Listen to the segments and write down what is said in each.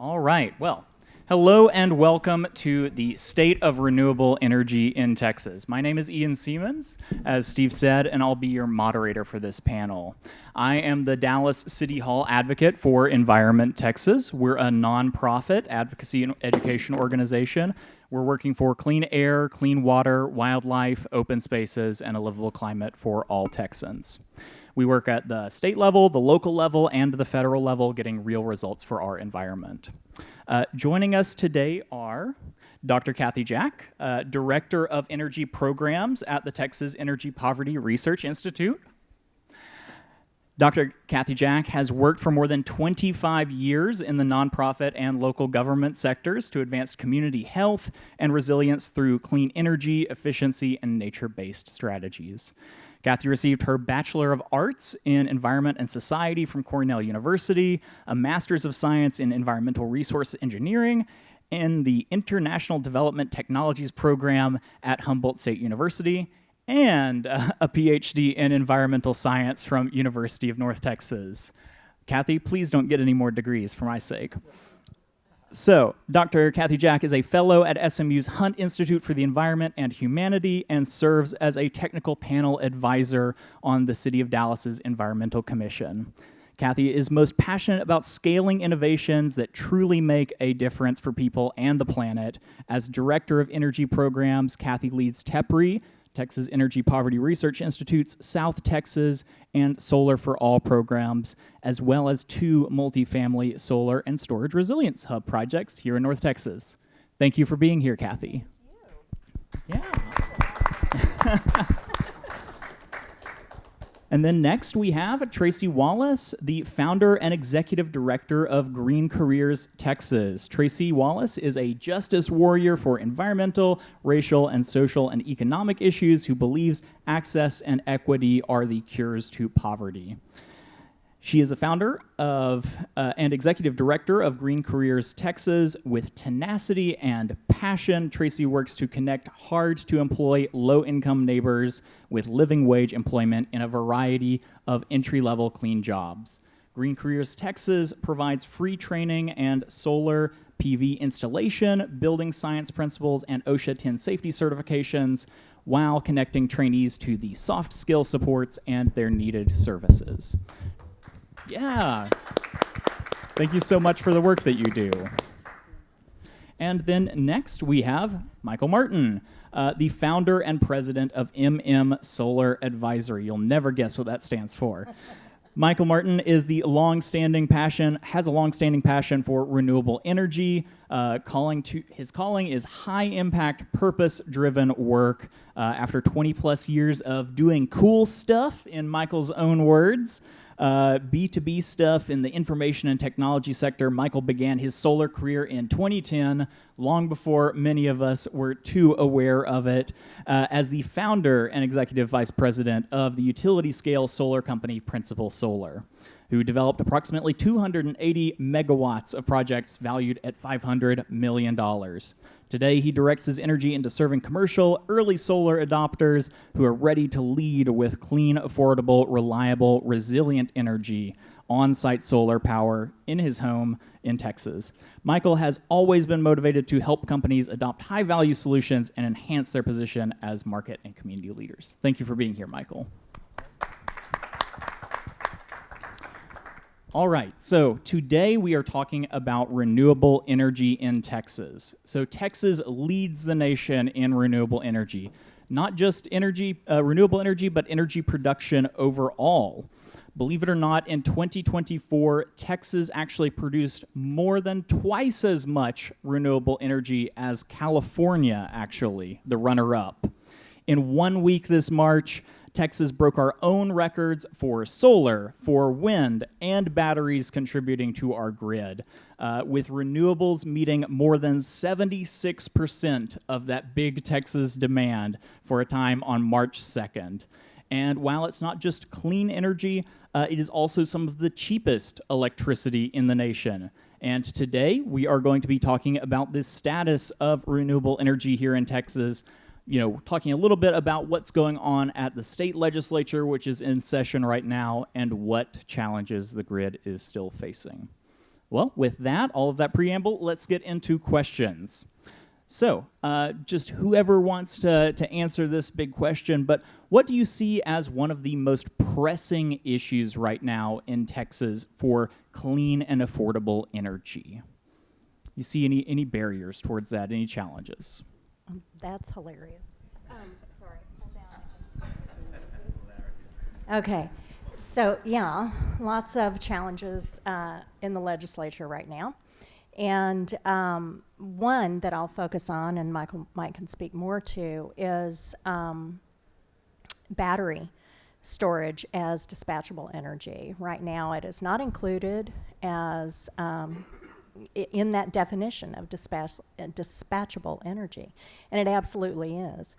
All right, well, hello and welcome to the State of Renewable Energy in Texas. My name is Ian Seamans, as Steve said, and I'll be your moderator for this panel. I am the Dallas City Hall advocate for Environment Texas. We're a nonprofit advocacy and education organization. We're working for clean air, clean water, wildlife, open spaces, and a livable climate for all Texans. We work at the state level, the local level, and the federal level, getting real results for our environment. Joining us today are Dr. Kathy Jack, Director of Energy Programs at the Texas Energy Poverty Research Institute. Dr. Kathy Jack has worked for more than 25 years in the nonprofit and local government sectors to advance community health and resilience through clean energy, efficiency, and nature-based strategies. Kathy received her Bachelor of Arts in Environment and Society from Cornell University, a Master's of Science in Environmental Resource Engineering, and the International Development Technologies program at Humboldt State University, and a PhD in Environmental Science from University of North Texas. Kathy, please don't get any more degrees for my sake. So, Dr. Kathy Jack is a fellow at SMU's Hunt Institute for the Environment and Humanity and serves as a technical panel advisor on the City of Dallas's Environmental Commission. Kathy is most passionate about scaling innovations that truly make a difference for people and the planet. As Director of Energy Programs, Kathy leads TEPRI, Texas Energy Poverty Research Institute's South Texas and Solar for All programs, as well as 2 multifamily solar and storage resilience hub projects here in North Texas. Thank you for being here, Kathy. Thank you. Yeah. And then next we have Tracy Wallace, the founder and executive director of Green Careers Texas. Tracy Wallace is a justice warrior for environmental, racial, and social and economic issues who believes access and equity are the cures to poverty. She is the founder of and executive director of Green Careers Texas. With tenacity and passion, Tracy works to connect hard-to-employ, low-income neighbors with living wage employment in a variety of entry-level clean jobs. Green Careers Texas provides free training and solar PV installation, building science principles, and OSHA 10 safety certifications, while connecting trainees to the soft skill supports and their needed services. Yeah. Thank you so much for the work that you do. And then next we have Michael Martin, the founder and president of MM Solar Advisory. You'll never guess what that stands for. Michael Martin is has a long-standing passion for renewable energy. His calling is high-impact, purpose-driven work. After 20-plus years of doing cool stuff, in Michael's own words, B2B stuff in the information and technology sector, Michael began his solar career in 2010, long before many of us were too aware of it, as the founder and executive vice president of the utility-scale solar company Principal Solar, who developed approximately 280 megawatts of projects valued at $500 million. Today, he directs his energy into serving commercial, early solar adopters who are ready to lead with clean, affordable, reliable, resilient energy, on-site solar power in his home in Texas. Michael has always been motivated to help companies adopt high-value solutions and enhance their position as market and community leaders. Thank you for being here, Michael. All right, so today we are talking about renewable energy in Texas. So Texas leads the nation in renewable energy. Not just renewable energy, but energy production overall. Believe it or not, in 2024, Texas actually produced more than twice as much renewable energy as California, actually, the runner-up. In 1 week this March, Texas broke our own records for solar, for wind, and batteries contributing to our grid, with renewables meeting more than 76% of that big Texas demand for a time on March 2nd. And while it's not just clean energy, it is also some of the cheapest electricity in the nation. And today, we are going to be talking about the status of renewable energy here in Texas, talking a little bit about what's going on at the state legislature, which is in session right now, and what challenges the grid is still facing. Well, with that, all of that preamble, let's get into questions. So, just whoever wants to answer this big question, but what do you see as one of the most pressing issues right now in Texas for clean and affordable energy? You see any barriers towards that, any challenges? That's hilarious. Sorry, hold down. Okay, so yeah, lots of challenges in the legislature right now. And one that I'll focus on, and Mike can speak more to, is battery storage as dispatchable energy. Right now, it is not included as in that definition of dispatchable energy, and it absolutely is.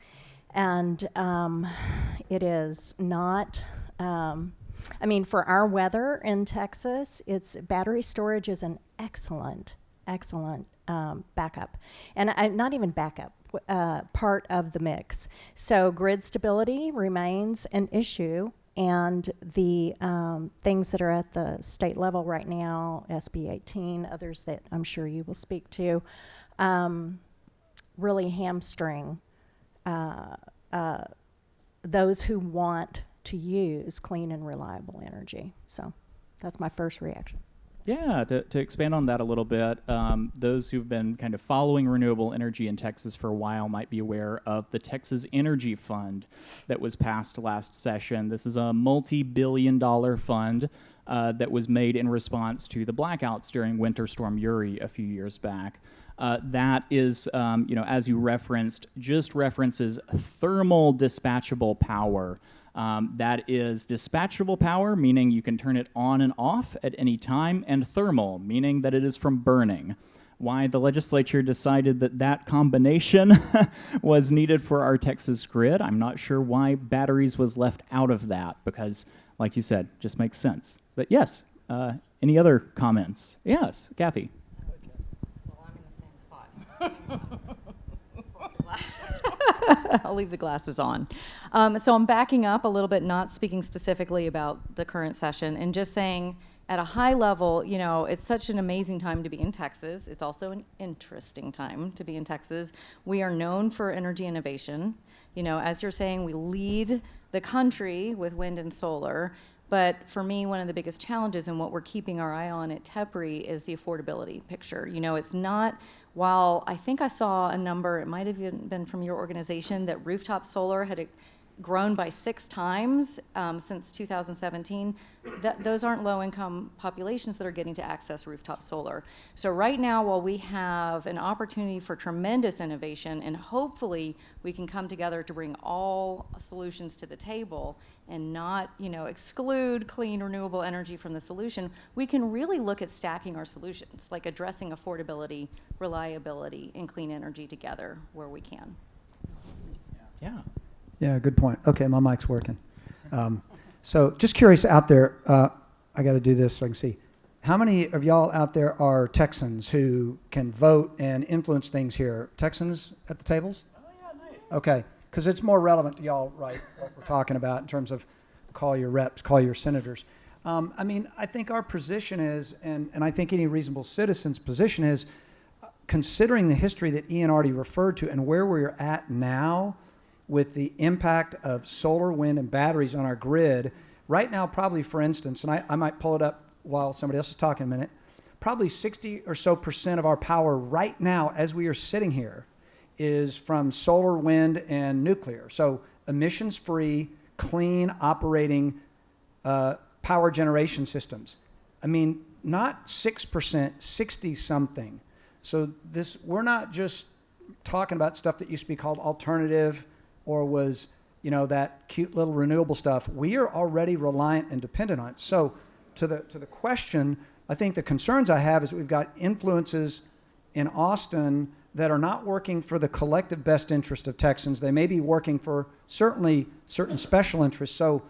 And it is not. I mean, for our weather in Texas, battery storage is an excellent backup, and not even backup, part of the mix. So grid stability remains an issue, and the things that are at the state level right now, SB 18, others that I'm sure you will speak to, really hamstring those who want to use clean and reliable energy. So that's my first reaction. Yeah, to expand on that a little bit, those who've been kind of following renewable energy in Texas for a while might be aware of the Texas Energy Fund that was passed last session. This is a multi-billion-dollar fund that was made in response to the blackouts during Winter Storm Uri a few years back. That is, as you referenced, just references thermal dispatchable power. That is dispatchable power, meaning you can turn it on and off at any time, and thermal, meaning that it is from burning. Why the legislature decided that combination was needed for our Texas grid, I'm not sure why batteries was left out of that, because, like you said, just makes sense. But yes, any other comments? Yes, Kathy. Well, I'm in the same spot. I'll leave the glasses on. So I'm backing up a little bit, not speaking specifically about the current session, and just saying at a high level, it's such an amazing time to be in Texas. It's also an interesting time to be in Texas. We are known for energy innovation. As you're saying, we lead the country with wind and solar. But for me, one of the biggest challenges and what we're keeping our eye on at TEPRI is the affordability picture. It's not, while I think I saw a number, it might have even been from your organization, that rooftop solar had grown by 6 times since 2017. Those aren't low-income populations that are getting to access rooftop solar. So right now, while we have an opportunity for tremendous innovation, and hopefully we can come together to bring all solutions to the table and not, exclude clean, renewable energy from the solution, we can really look at stacking our solutions, like addressing affordability, reliability, and clean energy together where we can. Yeah. Yeah, good point. Okay, my mic's working. So just curious out there, I got to do this so I can see. How many of y'all out there are Texans who can vote and influence things here? Texans at the tables? Oh, yeah, nice. Okay, because it's more relevant to y'all, right, what we're talking about in terms of call your reps, call your senators. I think our position is, and I think any reasonable citizen's position is, considering the history that Ian already referred to and where we're at now, with the impact of solar, wind, and batteries on our grid, right now, probably, for instance, and I might pull it up while somebody else is talking a minute, probably 60% or so of our power right now, as we are sitting here, is from solar, wind, and nuclear. So emissions-free, clean, operating power generation systems. Not 6%, 60-something. So we're not just talking about stuff that used to be called alternative or was, that cute little renewable stuff. We are already reliant and dependent on it. So to the question, I think the concerns I have is we've got influences in Austin that are not working for the collective best interest of Texans. They may be working for certainly certain special interests. So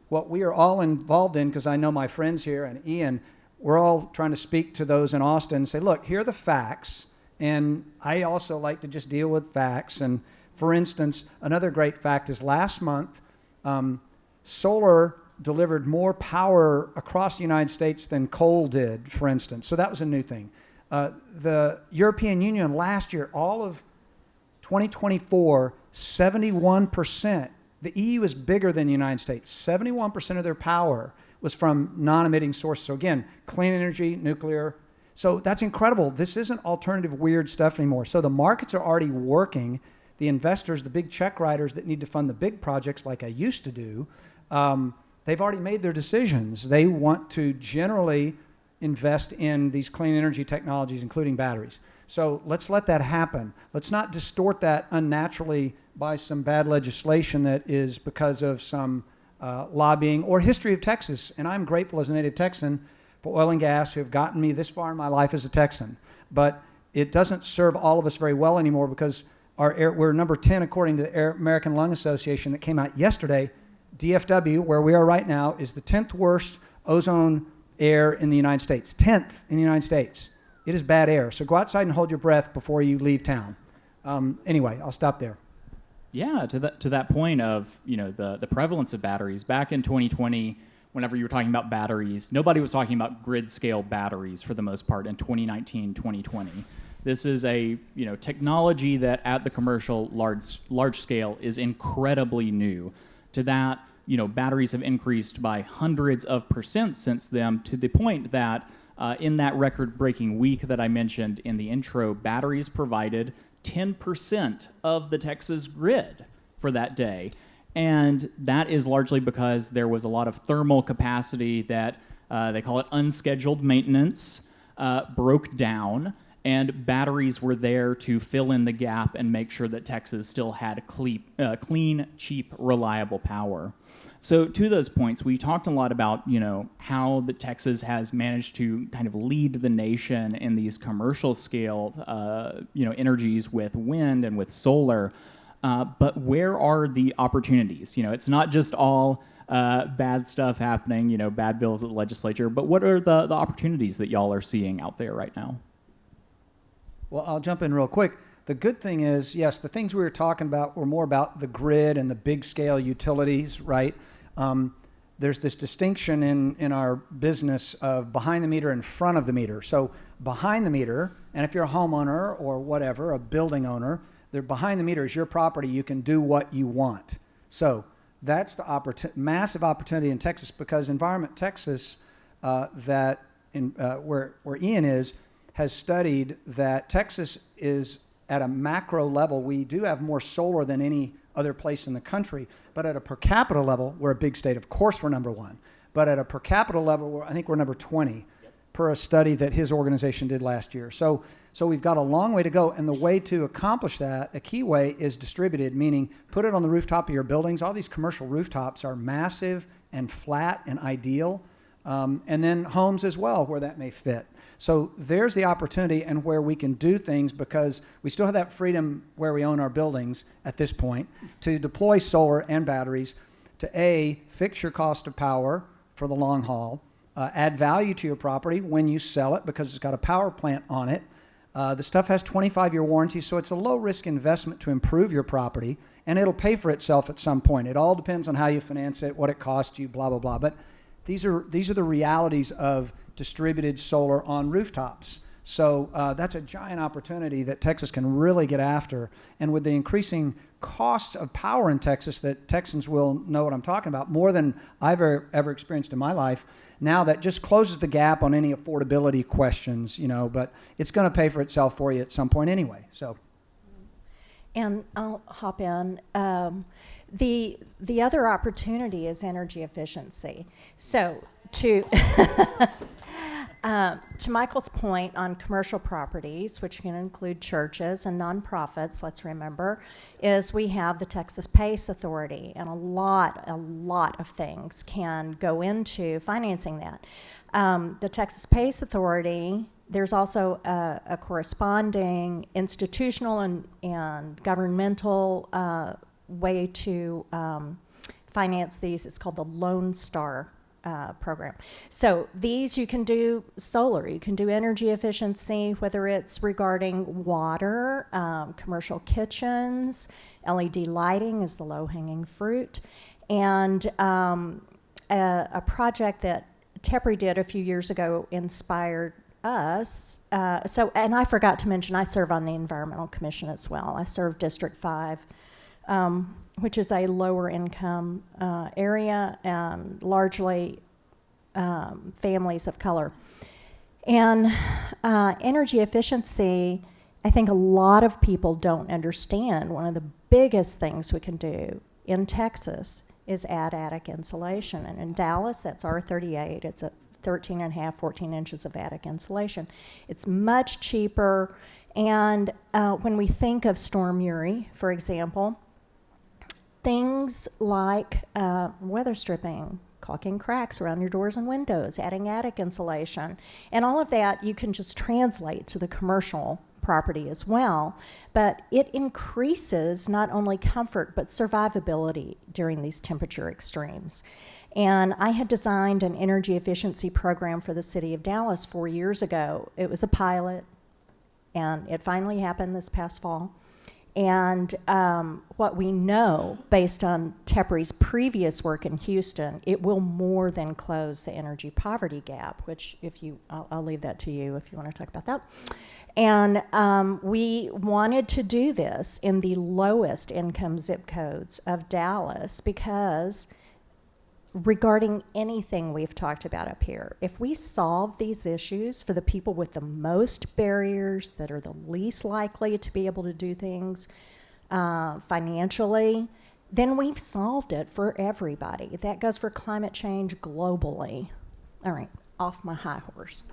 what we are all involved in, because I know my friends here and Ian, we're all trying to speak to those in Austin and say, look, here are the facts. And I also like to just deal with facts. And for instance, another great fact is last month, solar delivered more power across the United States than coal did, for instance. So that was a new thing. The European Union last year, all of 2024, 71%. The EU is bigger than the United States. 71% of their power was from non-emitting sources. So again, clean energy, nuclear. So that's incredible. This isn't alternative weird stuff anymore. So the markets are already working. The investors, the big check writers that need to fund the big projects like I used to do, they've already made their decisions. They want to generally invest in these clean energy technologies, including batteries. So let's let that happen. Let's not distort that unnaturally by some bad legislation that is because of some lobbying or history of Texas. And I'm grateful as a native Texan for oil and gas who have gotten me this far in my life as a Texan. But it doesn't serve all of us very well anymore because we're number 10 according to the American Lung Association that came out yesterday. DFW, where we are right now, is the 10th worst ozone air in the United States. 10th in the United States. It is bad air. So go outside and hold your breath before you leave town. Anyway, I'll stop there. Yeah, to that point of the prevalence of batteries back in 2020, whenever you were talking about batteries, nobody was talking about grid scale batteries for the most part in 2019, 2020. This is a technology that at the commercial large scale is incredibly new. To that, batteries have increased by hundreds of percent since then, to the point that in that record-breaking week that I mentioned in the intro, batteries provided 10% of the Texas grid for that day. And that is largely because there was a lot of thermal capacity that they call it unscheduled maintenance, broke down, and batteries were there to fill in the gap and make sure that Texas still had clean, cheap, reliable power. So to those points, we talked a lot about, how the Texas has managed to kind of lead the nation in these commercial scale, energies with wind and with solar. But where are the opportunities? It's not just all bad stuff happening, bad bills at the legislature, but what are the opportunities that y'all are seeing out there right now? Well, I'll jump in real quick. The good thing is, yes, the things we were talking about were more about the grid and the big scale utilities, right? There's this distinction in our business of behind the meter and front of the meter. So behind the meter, and if you're a homeowner or whatever, a building owner, behind the meter is your property. You can do what you want. So that's the massive opportunity in Texas because Environment Texas, where Ian is, has studied that Texas is at a macro level. We do have more solar than any other place in the country, but at a per capita level, we're a big state. Of course, we're number one. But at a per capita level, I think we're number 20 per a study that his organization did last year. So we've got a long way to go. And the way to accomplish that, a key way, is distributed, meaning put it on the rooftop of your buildings. All these commercial rooftops are massive and flat and ideal. And then homes as well, where that may fit. So there's the opportunity and where we can do things because we still have that freedom where we own our buildings at this point to deploy solar and batteries to fix your cost of power for the long haul, add value to your property when you sell it because it's got a power plant on it. The stuff has 25-year warranty, so it's a low-risk investment to improve your property, and it'll pay for itself at some point. It all depends on how you finance it, what it costs you, blah, blah, blah. But these are the realities of distributed solar on rooftops. So that's a giant opportunity that Texas can really get after. And with the increasing cost of power in Texas that Texans will know what I'm talking about, more than I've ever experienced in my life, now that just closes the gap on any affordability questions, but it's going to pay for itself for you at some point anyway. So, And I'll hop in. The other opportunity is energy efficiency. So to Michael's point on commercial properties, which can include churches and nonprofits, let's remember, is we have the Texas PACE Authority, and a lot of things can go into financing that. The Texas PACE Authority, there's also a corresponding institutional and governmental way to finance these. It's called the Lone Star program. So these you can do solar, you can do energy efficiency, whether it's regarding water, commercial kitchens, LED lighting is the low-hanging fruit, and a project that TEPRI did a few years ago inspired us. And I forgot to mention, I serve on the Environmental Commission as well. I serve District 5, which is a lower income area and largely families of color. And energy efficiency, I think a lot of people don't understand. One of the biggest things we can do in Texas is add attic insulation. And in Dallas, that's R38. It's a 13 and a half, 14 inches of attic insulation. It's much cheaper. And when we think of Storm Uri, for example, things like weather stripping, caulking cracks around your doors and windows, adding attic insulation, and all of that you can just translate to the commercial property as well. But it increases not only comfort but survivability during these temperature extremes. And I had designed an energy efficiency program for the city of Dallas 4 years ago. It was a pilot, and it finally happened this past fall. And what we know, based on TEPRI's previous work in Houston, it will more than close the energy poverty gap, which I'll leave that to you if you want to talk about that. And we wanted to do this in the lowest income zip codes of Dallas because regarding anything we've talked about up here, if we solve these issues for the people with the most barriers, that are the least likely to be able to do things financially, then we've solved it for everybody. That goes for climate change globally. All right, off my high horse.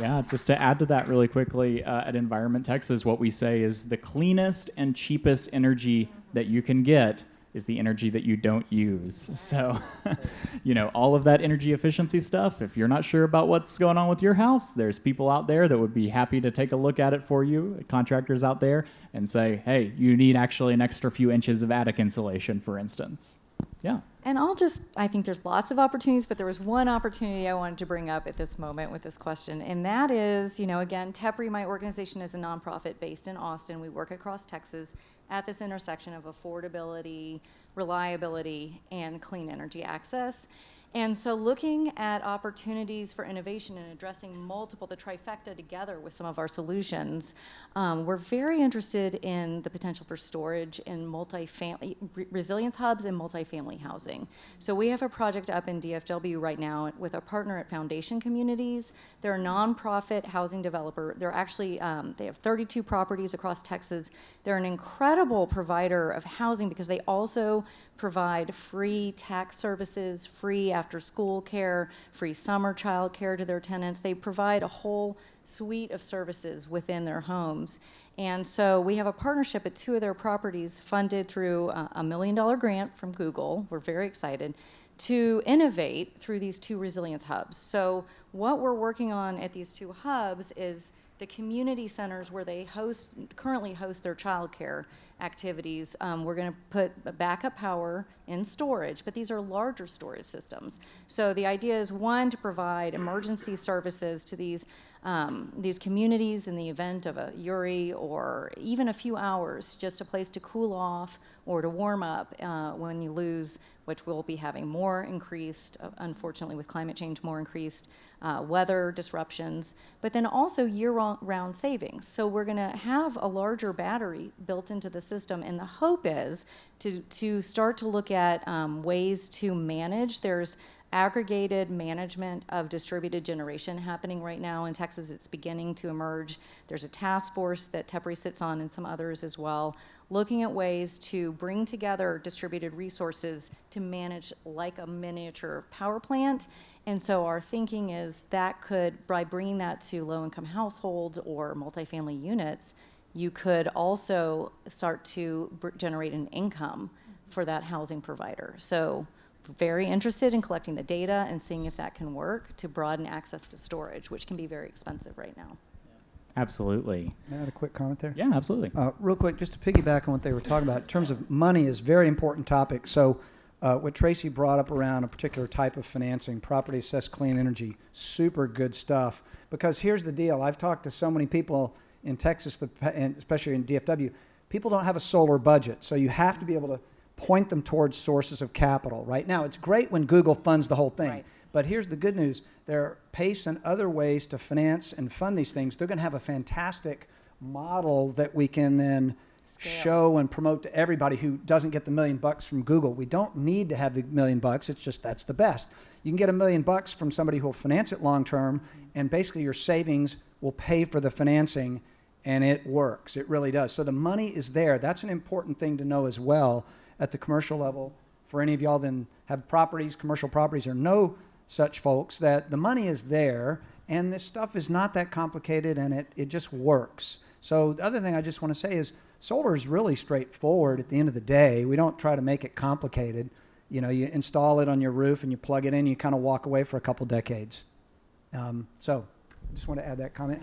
Yeah, just to add to that really quickly, at Environment Texas, what we say is the cleanest and cheapest energy that you can get is the energy that you don't use. So, all of that energy efficiency stuff, if you're not sure about what's going on with your house, there's people out there that would be happy to take a look at it for you, contractors out there, and say, hey, you need actually an extra few inches of attic insulation, for instance. Yeah. And I think there's lots of opportunities, but there was one opportunity I wanted to bring up at this moment with this question, and that is, again, TEPRI, my organization, is a nonprofit based in Austin. We work across Texas at this intersection of affordability, reliability, and clean energy access. And so looking at opportunities for innovation and addressing the trifecta together with some of our solutions, we're very interested in the potential for storage in resilience hubs and multifamily housing. So we have a project up in DFW right now with a partner at Foundation Communities. They're a nonprofit housing developer. They're actually, they have 32 properties across Texas. They're an incredible provider of housing because they also provide free tax services, free after-school care, free summer child care to their tenants. They provide a whole suite of services within their homes. And so we have a partnership at 2 of their properties funded through a $1 million grant from Google. We're very excited to innovate through these 2 resilience hubs. So what we're working on at these 2 hubs is the community centers where they currently host their child care activities. We're going to put backup power in storage, but these are larger storage systems. So the idea is, one, to provide emergency services to these communities in the event of a Uri or even a few hours, just a place to cool off or to warm up when you lose, which we'll be having more increased, unfortunately with climate change, more increased weather disruptions, but then also year-round savings. So we're going to have a larger battery built into the system, and the hope is to start to look at ways to manage. There's aggregated management of distributed generation happening right now in Texas. It's beginning to emerge. There's a task force that TEPRI sits on and some others as well, looking at ways to bring together distributed resources to manage like a miniature power plant. And so our thinking is that could, by bringing that to low-income households or multifamily units, you could also start to generate an income for that housing provider. So very interested in collecting the data and seeing if that can work to broaden access to storage, which can be very expensive right now. Absolutely. May I add a quick comment there? Yeah, absolutely. Real quick, just to piggyback on what they were talking about, in terms of money is a very important topic. So what Tracy brought up around a particular type of financing, property assessed clean energy, super good stuff. Because here's the deal. I've talked to so many people in Texas, and especially in DFW, people don't have a solar budget. So you have to be able to point them towards sources of capital. Right now, it's great when Google funds the whole thing. Right. But here's the good news. There are PACE and other ways to finance and fund these things. They're going to have a fantastic model that we can then show and promote to everybody who doesn't get the $1 million from Google. We don't need to have the $1 million. It's just that's the best. You can get $1 million from somebody who will finance it long term, and basically your savings will pay for the financing, and it works. It really does. So the money is there. That's an important thing to know as well at the commercial level. For any of y'all that have properties, commercial properties, or know such folks, that the money is there, and this stuff is not that complicated, and it just works. So the other thing I just want to say is solar is really straightforward at the end of the day. We don't try to make it complicated. You know, you install it on your roof and you plug it in, you kind of walk away for a couple decades. So I just want to add that comment.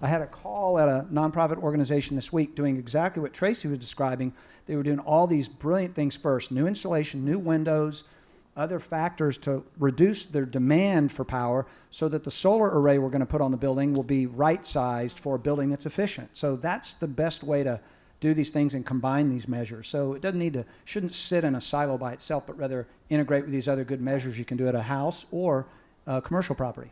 I had a call at a nonprofit organization this week doing exactly what Tracy was describing. They were doing all these brilliant things first: new insulation, new windows, other factors to reduce their demand for power so that the solar array we're going to put on the building will be right-sized for a building that's efficient. So that's the best way to do these things and combine these measures. So it shouldn't sit in a silo by itself, but rather integrate with these other good measures you can do at a house or a commercial property.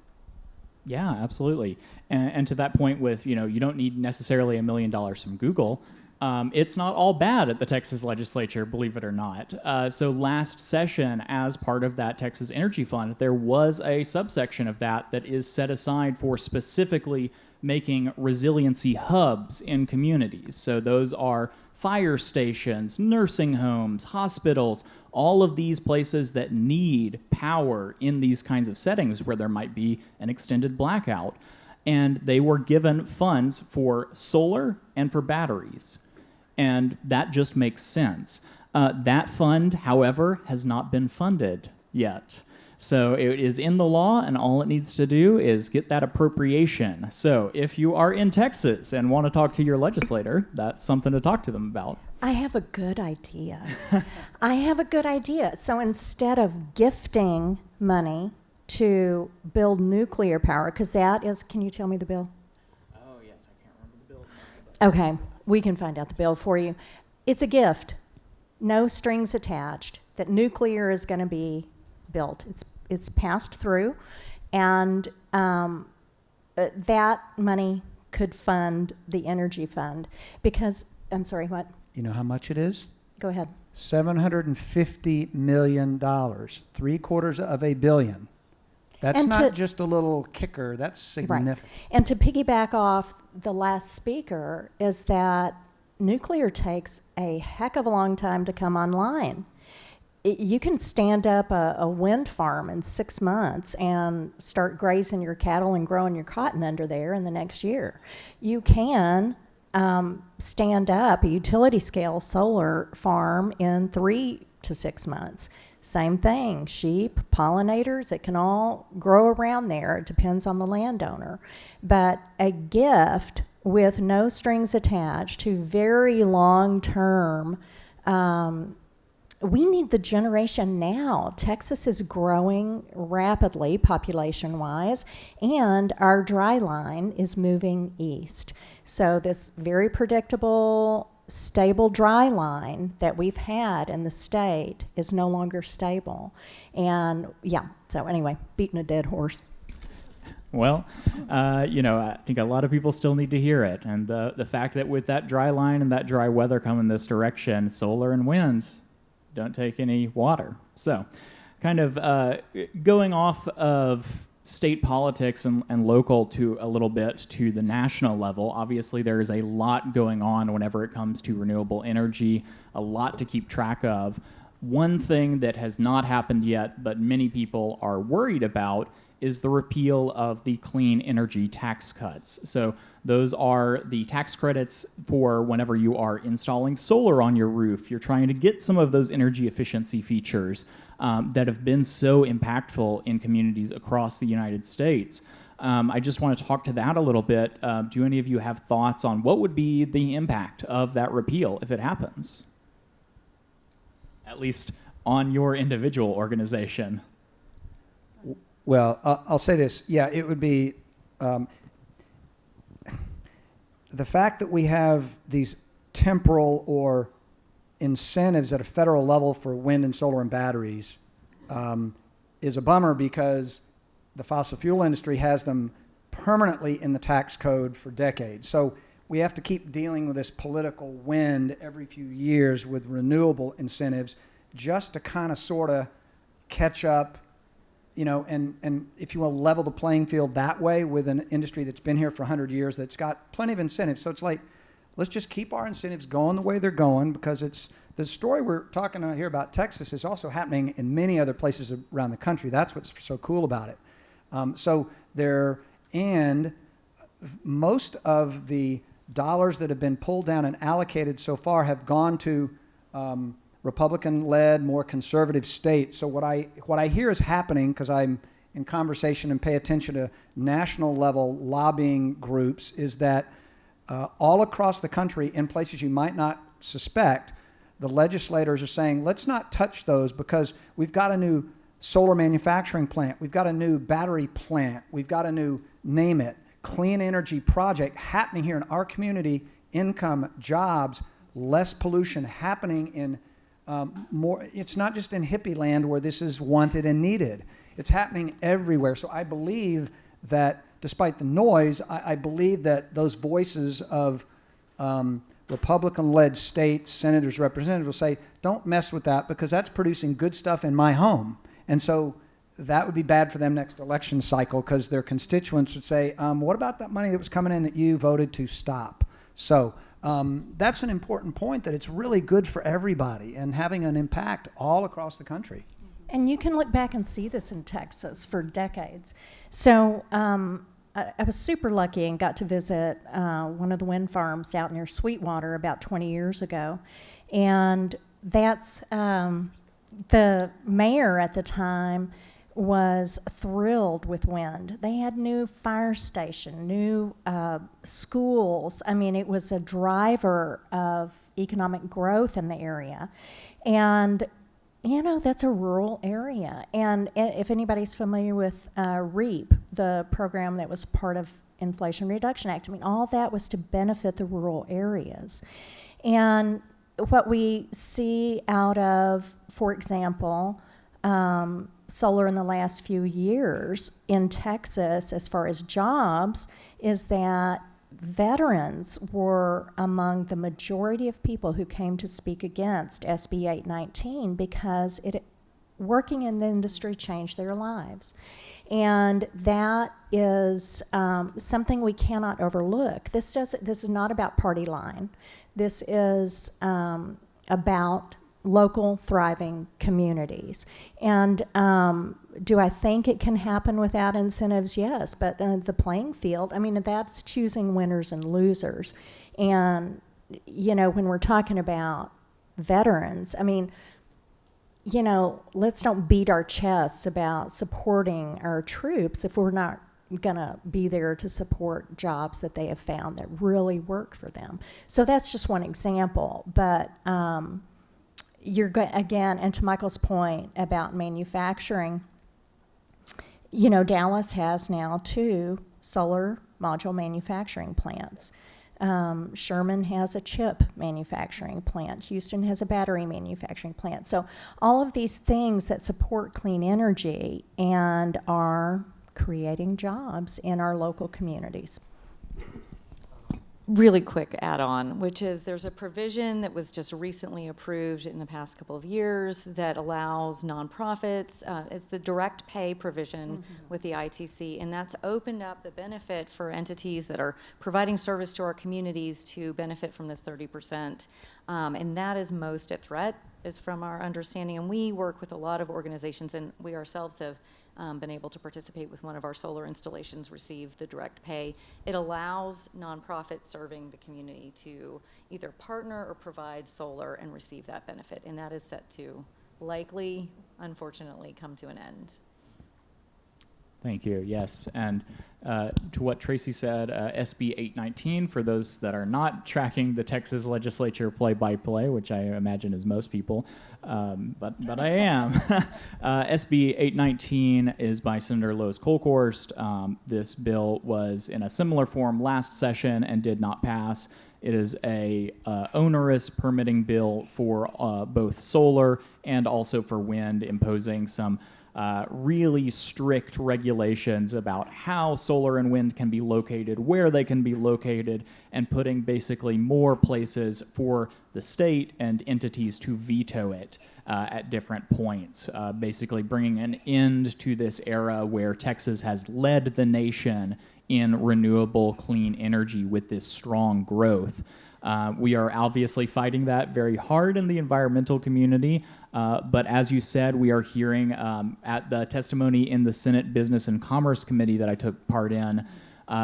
Yeah, absolutely. And to that point with, you don't need necessarily $1 million from Google. It's not all bad at the Texas legislature, believe it or not. So last session, as part of that Texas Energy Fund, there was a subsection of that is set aside for specifically making resiliency hubs in communities. So those are fire stations, nursing homes, hospitals, all of these places that need power in these kinds of settings where there might be an extended blackout. And they were given funds for solar and for batteries. And that just makes sense. That fund, however, has not been funded yet. So it is in the law, and all it needs to do is get that appropriation. So if you are in Texas and want to talk to your legislator, that's something to talk to them about. I have a good idea. So instead of gifting money to build nuclear power, because that is, can you tell me the bill? Oh, yes, I can't remember the bill. Okay, we can find out the bill for you. It's a gift, no strings attached, that nuclear is going to be built. It's passed through, and that money could fund the energy fund because, I'm sorry, what? You know how much it is? Go ahead. $750 million, $750 million. That's not just a little kicker, that's significant. Right. And to piggyback off the last speaker is that nuclear takes a heck of a long time to come online. You can stand up a wind farm in 6 months and start grazing your cattle and growing your cotton under there in the next year. You can stand up a utility scale solar farm in 3 to 6 months. Same thing, sheep, pollinators, it can all grow around there. It depends on the landowner. But a gift with no strings attached to very long term, we need the generation now. Texas is growing rapidly population-wise, and our dry line is moving east. So this very predictable, stable dry line that we've had in the state is no longer stable. And so anyway, beating a dead horse. Well, I think a lot of people still need to hear it. And the fact that with that dry line and that dry weather coming this direction, solar and wind don't take any water. So kind of going off of state politics and local to a little bit to the national level, obviously there is a lot going on whenever it comes to renewable energy, a lot to keep track of. One thing that has not happened yet, but many people are worried about, is the repeal of the clean energy tax cuts. So those are the tax credits for whenever you are installing solar on your roof. You're trying to get some of those energy efficiency features that have been so impactful in communities across the United States. I just want to talk to that a little bit. Do any of you have thoughts on what would be the impact of that repeal if it happens? At least on your individual organization. Well, I'll say this. Yeah, it would be the fact that we have these temporal or incentives at a federal level for wind and solar and batteries is a bummer because the fossil fuel industry has them permanently in the tax code for decades. So we have to keep dealing with this political wind every few years with renewable incentives just to kind of sort of catch up, and if you will, level the playing field that way with an industry that's been here for 100 years that's got plenty of incentives. So it's like, let's just keep our incentives going the way they're going, because it's the story we're talking here about Texas is also happening in many other places around the country. That's what's so cool about it. And most of the dollars that have been pulled down and allocated so far have gone to Republican-led, more conservative states. So what I hear is happening, because I'm in conversation and pay attention to national level lobbying groups, is that all across the country, in places you might not suspect, the legislators are saying, let's not touch those because we've got a new solar manufacturing plant, we've got a new battery plant, we've got a new, name it, clean energy project happening here in our community, income, jobs, less pollution happening in more. It's not just in hippie land where this is wanted and needed. It's happening everywhere. So I believe that despite the noise, I believe that those voices of Republican-led states, senators, representatives will say, don't mess with that because that's producing good stuff in my home. And so that would be bad for them next election cycle, because their constituents would say, what about that money that was coming in that you voted to stop? So that's an important point, that it's really good for everybody and having an impact all across the country. And you can look back and see this in Texas for decades. So I was super lucky and got to visit one of the wind farms out near Sweetwater about 20 years ago. And that's the mayor at the time was thrilled with wind. They had new fire station, new schools. I mean, it was a driver of economic growth in the area. And that's a rural area. And if anybody's familiar with REAP, the program that was part of Inflation Reduction Act, I mean, all that was to benefit the rural areas. And what we see out of, for example, solar in the last few years in Texas, as far as jobs, is that veterans were among the majority of people who came to speak against SB 819 because working in the industry changed their lives. And that is something we cannot overlook. This is not about party line. This is about local thriving communities. And do I think it can happen without incentives? Yes, but the playing field, I mean, that's choosing winners and losers. And, when we're talking about veterans, I mean, let's don't beat our chests about supporting our troops if we're not gonna be there to support jobs that they have found that really work for them. So that's just one example, but again, and to Michael's point about manufacturing, Dallas has now 2 solar module manufacturing plants. Sherman has a chip manufacturing plant. Houston has a battery manufacturing plant. So all of these things that support clean energy and are creating jobs in our local communities. Really quick add-on, which is there's a provision that was just recently approved in the past couple of years that allows nonprofits, it's the direct pay provision with the ITC, and that's opened up the benefit for entities that are providing service to our communities to benefit from this 30%. And that is most at threat, is from our understanding. And we work with a lot of organizations, and we ourselves have been able to participate with one of our solar installations, receive the direct pay. It allows nonprofits serving the community to either partner or provide solar and receive that benefit, and that is set to likely, unfortunately, come to an end. Thank you. Yes, and to what Tracy said, SB 819, for those that are not tracking the Texas legislature play-by-play, which I imagine is most people, but I am. SB 819 is by Senator Lois Kolkhorst. This bill was in a similar form last session and did not pass. It is a onerous permitting bill for both solar and also for wind, imposing some really strict regulations about how solar and wind can be located, where they can be located, and putting basically more places for the state and entities to veto it at different points, basically bringing an end to this era where Texas has led the nation in renewable clean energy with this strong growth. We are obviously fighting that very hard in the environmental community, but as you said, we are hearing at the testimony in the Senate Business and Commerce Committee that I took part in,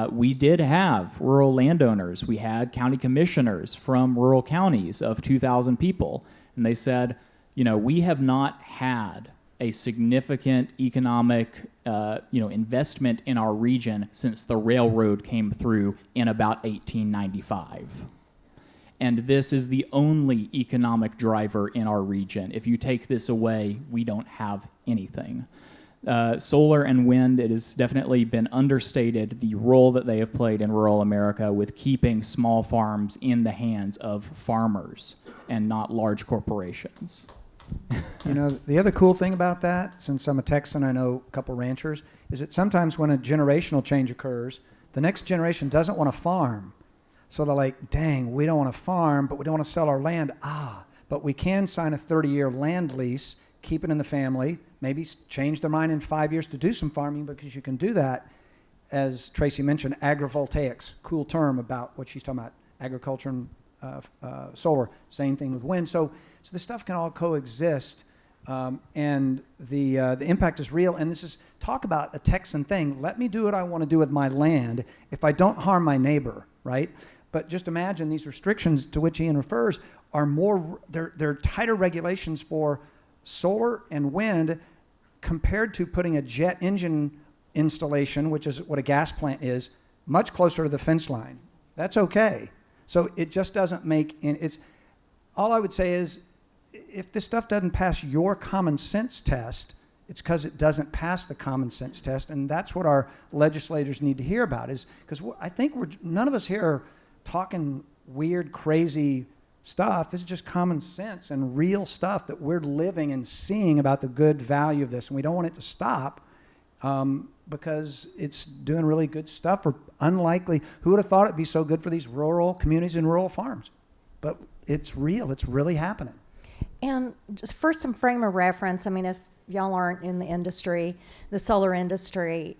we did have rural landowners. We had county commissioners from rural counties of 2,000 people, and they said, you know, we have not had a significant economic investment in our region since the railroad came through in about 1895. And this is the only economic driver in our region. If you take this away, we don't have anything. Solar and wind, it has definitely been understated the role that they have played in rural America with keeping small farms in the hands of farmers and not large corporations. You know, the other cool thing about that, since I'm a Texan, I know a couple ranchers, is that sometimes when a generational change occurs, the next generation doesn't want to farm. So they're like, dang, we don't want to farm, but we don't want to sell our land. But we can sign a 30-year land lease, keep it in the family, maybe change their mind in 5 years to do some farming, because you can do that. As Tracy mentioned, agrivoltaics, cool term about what she's talking about, agriculture and solar. Same thing with wind. So this stuff can all coexist, and the impact is real. And this is, talk about a Texan thing. Let me do what I want to do with my land if I don't harm my neighbor, right? But just imagine these restrictions to which Ian refers are more, they're tighter regulations for solar and wind compared to putting a jet engine installation, which is what a gas plant is, much closer to the fence line. That's okay. So it just doesn't make, it's, all I would say is, if this stuff doesn't pass your common sense test, it's because it doesn't pass the common sense test, and that's what our legislators need to hear about. Is because I think none of us here are talking weird, crazy stuff. This is just common sense and real stuff that we're living and seeing about the good value of this, and we don't want it to stop because it's doing really good stuff for unlikely. Who would have thought it'd be so good for these rural communities and rural farms? But it's real. It's really happening. And just for some frame of reference, I mean, if y'all aren't in the industry, the solar industry,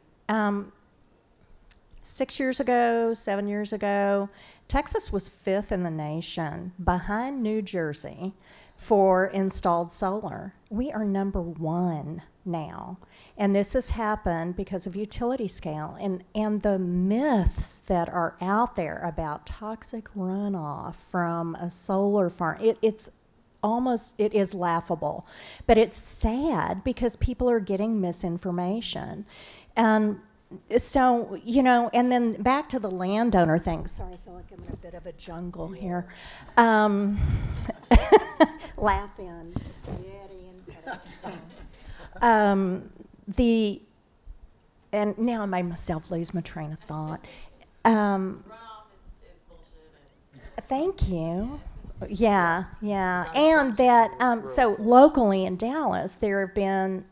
6 years ago, 7 years ago, Texas was 5th in the nation behind New Jersey for installed solar. We are number 1 now. And this has happened because of utility scale and the myths that are out there about toxic runoff from a solar farm. It is laughable, but it's sad because people are getting misinformation. And so, you know, and then back to the landowner thing. Sorry, I feel like I'm in a bit of a jungle here. Laugh in. And now I made myself lose my train of thought. Runoff is bullshit. Thank you. Yeah. And that, so locally in Dallas, there have been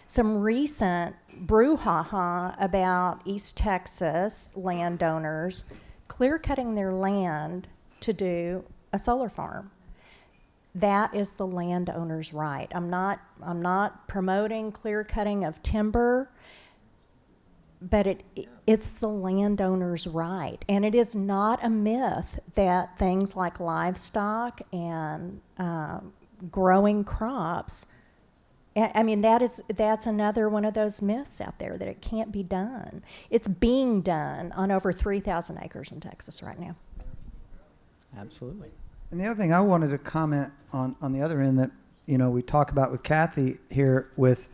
some recent brouhaha about East Texas landowners clear-cutting their land to do a solar farm. That is the landowner's right. I'm not promoting clear-cutting of timber, but it's the landowner's right. And it is not a myth that things like livestock and growing crops, I mean, that's another one of those myths out there, that it can't be done. It's being done on over 3,000 acres in Texas right now. Absolutely. And the other thing I wanted to comment on the other end that, you know, we talk about with Kathy here with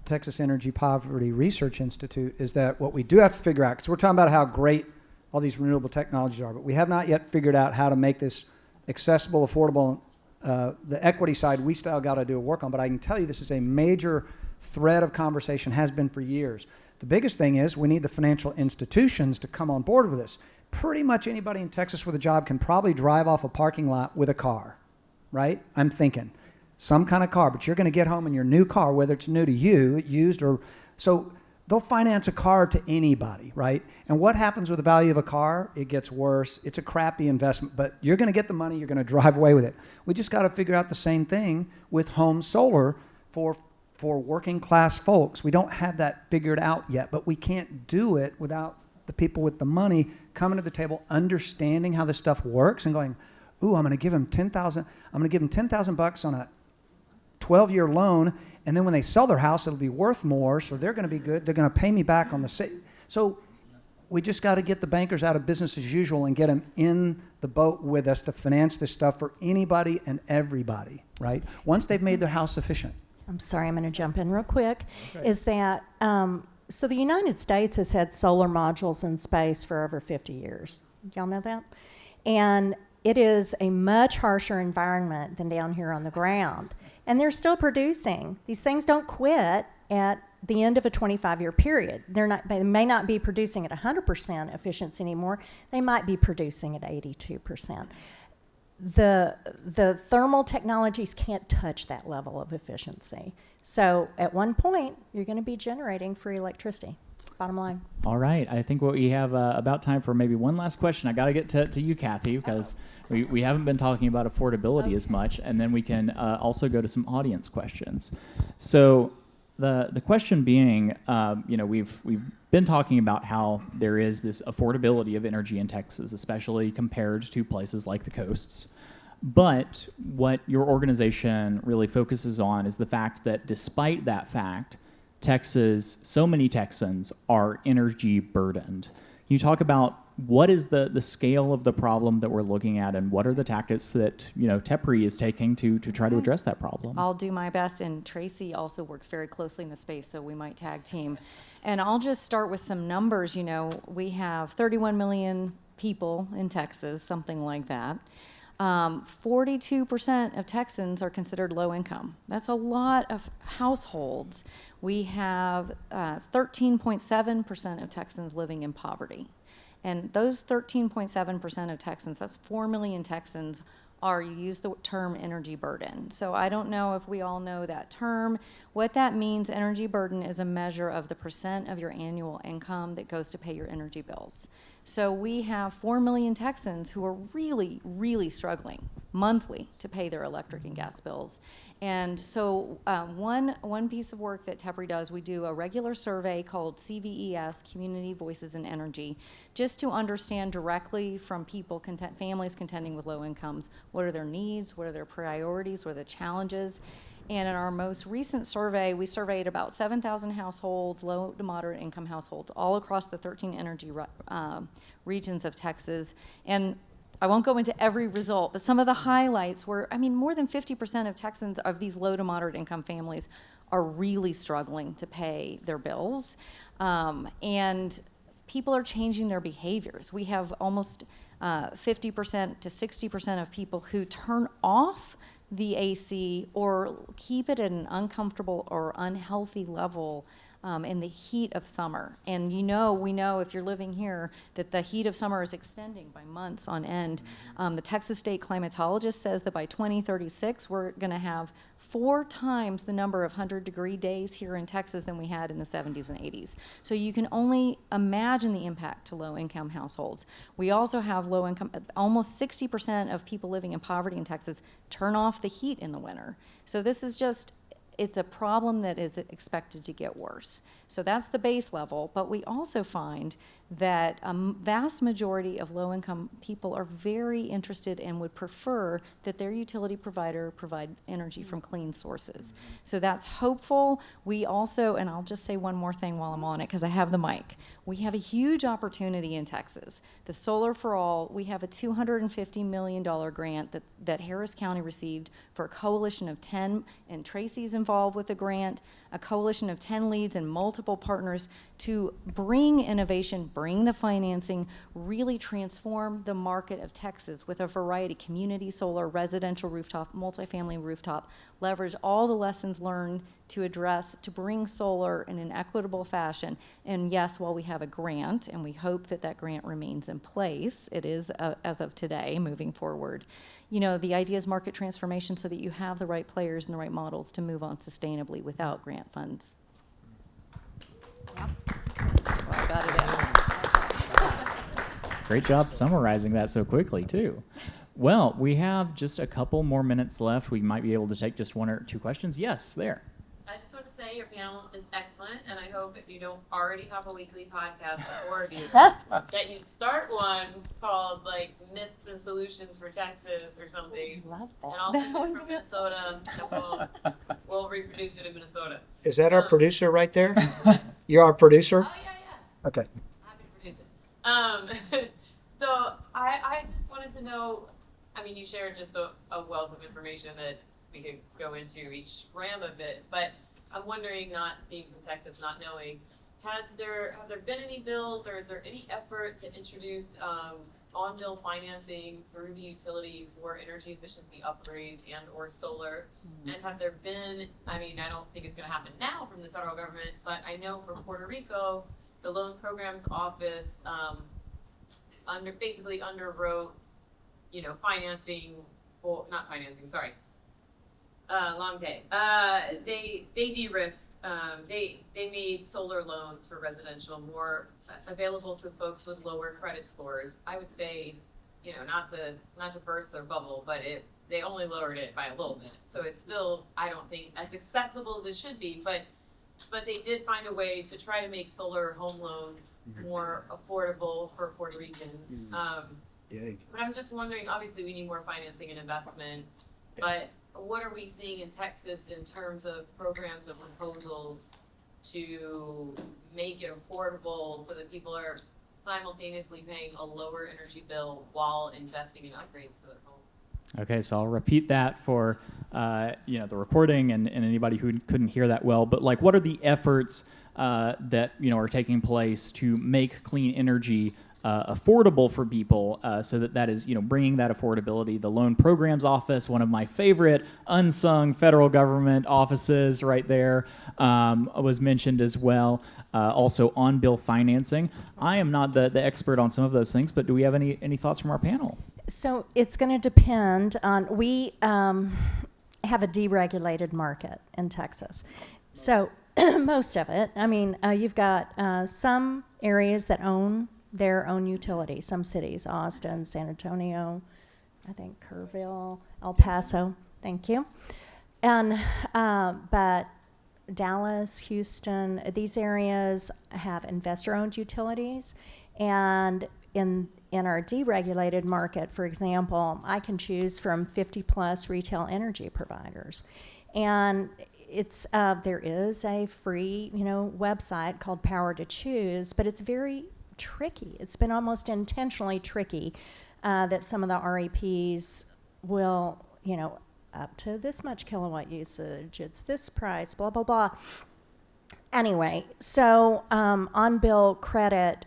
Texas Energy Poverty Research Institute is that what we do have to figure out, because we're talking about how great all these renewable technologies are, but we have not yet figured out how to make this accessible, affordable. The equity side, we still got to do work on, but I can tell you this is a major thread of conversation, has been for years. The biggest thing is we need the financial institutions to come on board with this. pretty much anybody in Texas with a job can probably drive off a parking lot with a car, right? I'm thinking some kind of car, but you're going to get home in your new car, whether it's new to you, used or so. They'll finance a car to anybody, right? And what happens with the value of a car? It gets worse. It's a crappy investment, but you're going to get the money. You're going to drive away with it. We just got to figure out the same thing with home solar for working class folks. We don't have that figured out yet, but we can't do it without the people with the money coming to the table, understanding how this stuff works, and going, "Ooh, I'm going to give them $10,000. I'm going to give them $10,000 on a 12-year loan." And then when they sell their house, it'll be worth more, so they're going to be good. They're going to pay me back on the So we just got to get the bankers out of business as usual and get them in the boat with us to finance this stuff for anybody and everybody, right? Once they've made their house efficient. I'm sorry, I'm going to jump in real quick. Okay. Is that, so the United States has had solar modules in space for over 50 years. Y'all know that? And it is a much harsher environment than down here on the ground. And they're still producing. These things don't quit at the end of a 25-year period. They may not be producing at 100% efficiency anymore. They might be producing at 82%. The thermal technologies can't touch that level of efficiency. So at one point, you're going to be generating free electricity. Bottom line. All right. I think we have about time for maybe one last question. I got to get to you, Kathy, because we haven't been talking about affordability as much, and then we can also go to some audience questions. So the question being, we've been talking about how there is this affordability of energy in Texas, especially compared to places like the coasts. But what your organization really focuses on is the fact that despite that fact, so many Texans are energy burdened. Can you talk about what is the scale of the problem that we're looking at, and what are the tactics that TEPRI is taking to try to address that problem? I'll do my best, and Tracy also works very closely in the space, so we might tag team. And I'll just start with some numbers. We have 31 million people in Texas, something like that. 42% of Texans are considered low income. That's a lot of households. We have 13.7% of Texans living in poverty. And those 13.7% of Texans, that's 4 million Texans, use the term energy burden. So I don't know if we all know that term. What that means, energy burden is a measure of the percent of your annual income that goes to pay your energy bills. So we have 4 million Texans who are really, really struggling monthly to pay their electric and gas bills. And so one piece of work that TEPRI does, we do a regular survey called CVES, Community Voices in Energy, just to understand directly from people, families contending with low incomes, what are their needs, what are their priorities, what are the challenges. And in our most recent survey, we surveyed about 7,000 households, low to moderate income households, all across the 13 energy regions of Texas. And I won't go into every result, but some of the highlights were, more than 50% of Texans of these low to moderate income families are really struggling to pay their bills. And people are changing their behaviors. We have almost 50% to 60% of people who turn off the AC or keep it at an uncomfortable or unhealthy level in the heat of summer. And we know if you're living here that the heat of summer is extending by months on end. The Texas State climatologist says that by 2036 we're going to have 4 times the number of 100-degree days here in Texas than we had in the 70s and 80s. So you can only imagine the impact to low-income households. We also have low-income, almost 60% of people living in poverty in Texas turn off the heat in the winter. So this is it's a problem that is expected to get worse. So that's the base level, but we also find that a vast majority of low-income people are very interested and would prefer that their utility provider provide energy from clean sources. So that's hopeful. We also, and I'll just say one more thing while I'm on it because I have the mic, we have a huge opportunity in Texas. The Solar for All, we have a $250 million grant that Harris County received for a coalition of 10, and Tracy's involved with the grant, a coalition of 10 leads and multiple partners to bring innovation, bring the financing, really transform the market of Texas with a variety, community solar, residential rooftop, multifamily rooftop, leverage all the lessons learned to bring solar in an equitable fashion. And yes, while we have a grant, and we hope that that grant remains in place, it is as of today, moving forward. The idea is market transformation so that you have the right players and the right models to move on sustainably without grant funds. Yep. Well, I got it in. Great job summarizing that so quickly, too. Well, we have just a couple more minutes left. We might be able to take just one or two questions. Yes, there. I just want to say your panel is excellent, and I hope if you don't already have a weekly podcast, the four of you, that you start one called like Myths and Solutions for Texas or something. Love And I'll take it from Minnesota, and we'll reproduce it in Minnesota. Is that our producer right there? You're our producer? Oh yeah. Okay. Happy to produce it. So I just wanted to know. I mean, you shared just a wealth of information that we could go into each RAM a bit, but I'm wondering, not being from Texas, not knowing, have there been any bills, or is there any effort to introduce on-bill financing through the utility for energy efficiency upgrades and or solar? And have there been, I mean, I don't think it's going to happen now from the federal government, but I know for Puerto Rico, the Loan Programs Office basically underwrote, financing, or not financing, sorry. Long day. They de-risked. They made solar loans for residential more available to folks with lower credit scores. I would say, not to burst their bubble, but they only lowered it by a little bit. So it's still, I don't think, as accessible as it should be. But they did find a way to try to make solar home loans more affordable for Puerto Ricans. But I'm just wondering. Obviously, we need more financing and investment, but what are we seeing in Texas in terms of programs or proposals to make it affordable so that people are simultaneously paying a lower energy bill while investing in upgrades to their homes? Okay, so I'll repeat that for the recording and anybody who couldn't hear that well. But what are the efforts that are taking place to make clean energy affordable for people, so that is, bringing that affordability? The Loan Programs Office, one of my favorite unsung federal government offices right there, was mentioned as well. Also on-bill financing. I am not the expert on some of those things, but do we have any thoughts from our panel? So it's going to depend on, we have a deregulated market in Texas. So most of it, I mean, you've got some areas that own their own utility, some cities, Austin, San Antonio, I think Kerrville, El Paso, thank you. And, but Dallas, Houston, these areas have investor-owned utilities. And in our deregulated market, for example, I can choose from 50-plus retail energy providers. And it's there is a free, website called Power to Choose, but it's very tricky. It's been almost intentionally tricky that some of the REPs will, up to this much kilowatt usage, it's this price, blah, blah, blah. Anyway, so on-bill credit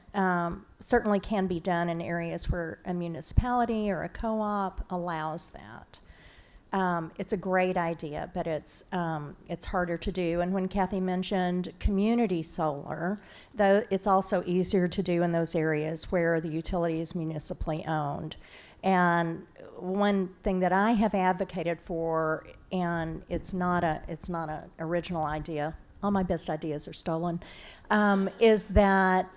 certainly can be done in areas where a municipality or a co-op allows that. It's a great idea, but it's harder to do. And when Kathy mentioned community solar, though, it's also easier to do in those areas where the utility is municipally owned. And one thing that I have advocated for, and it's not an original idea, all my best ideas are stolen, is that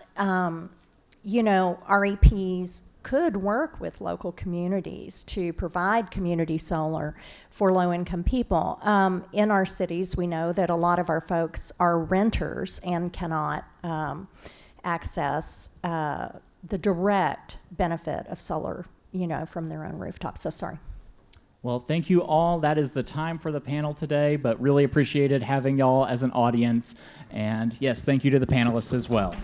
REPs could work with local communities to provide community solar for low-income people. In our cities, we know that a lot of our folks are renters and cannot access the direct benefit of solar, from their own rooftop. So sorry. Well, thank you all. That is the time for the panel today, but really appreciated having y'all as an audience. And yes, thank you to the panelists as well.